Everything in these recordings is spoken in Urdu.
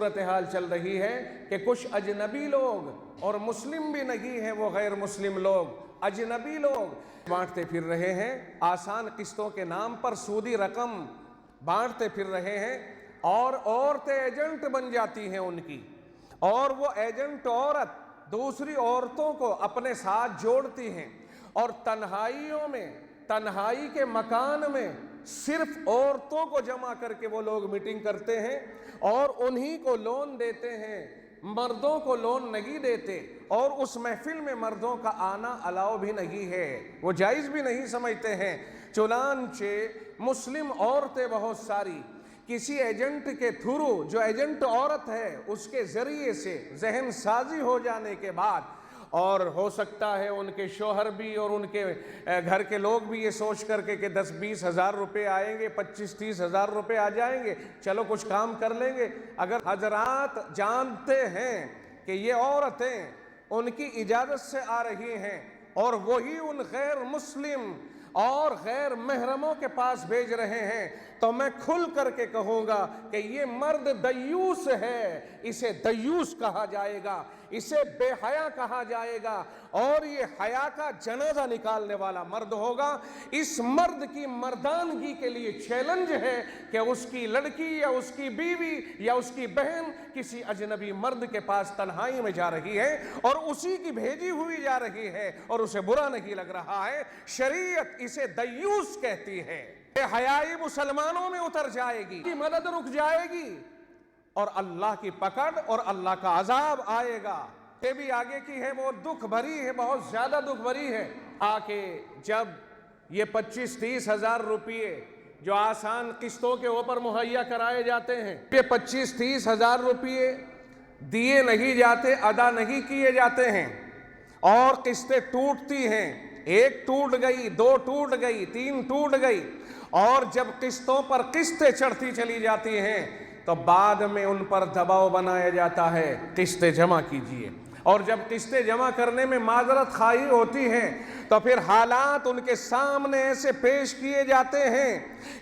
صورتحال چل رہی ہے کہ کچھ اجنبی لوگ، اور مسلم بھی نہیں ہیں، وہ غیر مسلم لوگ، اجنبی لوگ بانٹتے پھر رہے ہیں، آسان قسطوں کے نام پر سودی رقم بانٹتے پھر رہے ہیں، اور عورتیں ایجنٹ بن جاتی ہیں ان کی، اور وہ ایجنٹ عورت دوسری عورتوں کو اپنے ساتھ جوڑتی ہیں، اور تنہائیوں میں، تنہائی کے مکان میں صرف عورتوں کو جمع کر کے وہ لوگ میٹنگ کرتے ہیں اور انہی کو لون دیتے ہیں، مردوں کو لون نہیں دیتے، اور اس محفل میں مردوں کا آنا الاؤ بھی نہیں ہے، وہ جائز بھی نہیں سمجھتے ہیں۔ چنانچہ مسلم عورتیں بہت ساری کسی ایجنٹ کے تھرو، جو ایجنٹ عورت ہے اس کے ذریعے سے ذہن سازی ہو جانے کے بعد، اور ہو سکتا ہے ان کے شوہر بھی اور ان کے گھر کے لوگ بھی یہ سوچ کر کے کہ 10-20 ہزار روپے آئیں گے، 25-30 ہزار روپے آ جائیں گے، چلو کچھ کام کر لیں گے۔ اگر حضرات جانتے ہیں کہ یہ عورتیں ان کی اجازت سے آ رہی ہیں اور وہی ان غیر مسلم اور غیر محرموں کے پاس بھیج رہے ہیں، تو میں کھل کر کے کہوں گا کہ یہ مرد دیوس ہے، اسے دیوس کہا جائے گا، اسے بے حیا کہا جائے گا، اور یہ حیا کا جنازہ نکالنے والا مرد ہوگا۔ اس مرد کی مردانگی کے لیے چیلنج ہے کہ اس کی لڑکی یا اس کی بیوی یا اس کی بہن کسی اجنبی مرد کے پاس تنہائی میں جا رہی ہے اور اسی کی بھیجی ہوئی جا رہی ہے اور اسے برا نہیں لگ رہا ہے، شریعت اسے دیوس کہتی ہے۔ بے حیائی مسلمانوں میں اتر جائے گی، کی مدد رک جائے گی، اور اللہ کی پکڑ اور اللہ کا عذاب آئے گا۔ یہ بھی آگے کی ہے، وہ دکھ بھری ہے، بہت زیادہ دکھ بھری ہے۔ آکے جب یہ 25-30 ہزار روپیے جو آسان قسطوں کے اوپر مہیا کرائے جاتے ہیں، یہ 25-30 ہزار روپیے دیے نہیں جاتے، ادا نہیں کیے جاتے ہیں، اور قسطیں ٹوٹتی ہیں، 1 ٹوٹ گئی، 2 ٹوٹ گئی، 3 ٹوٹ گئی، اور جب قسطوں پر قسطیں چڑھتی چلی جاتی ہیں تو بعد میں ان پر دباؤ بنایا جاتا ہے، قسطیں جمع کیجئے، اور جب قسطیں جمع کرنے میں معذرت خواہی ہوتی ہے تو پھر حالات ان کے سامنے ایسے پیش کیے جاتے ہیں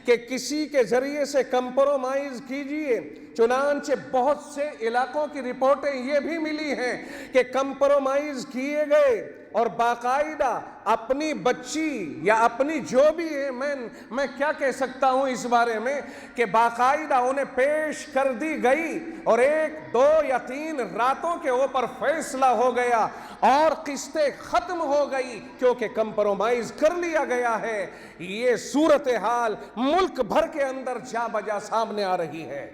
کہ کسی کے ذریعے سے کمپرومائز کیجئے۔ چنانچہ بہت سے علاقوں کی رپورٹیں یہ بھی ملی ہیں کہ کمپرومائز کیے گئے اور باقاعدہ اپنی بچی یا اپنی جو بھی ہے، میں کیا کہہ سکتا ہوں اس بارے میں، کہ باقاعدہ انہیں پیش کر دی گئی اور 1، 2 یا 3 راتوں کے اوپر فیصلہ ہو گیا اور قسطیں ختم ہو گئی کیونکہ کمپرومائز کر لیا گیا ہے۔ یہ صورتحال ملک بھر کے اندر جا بجا سامنے آ رہی ہے۔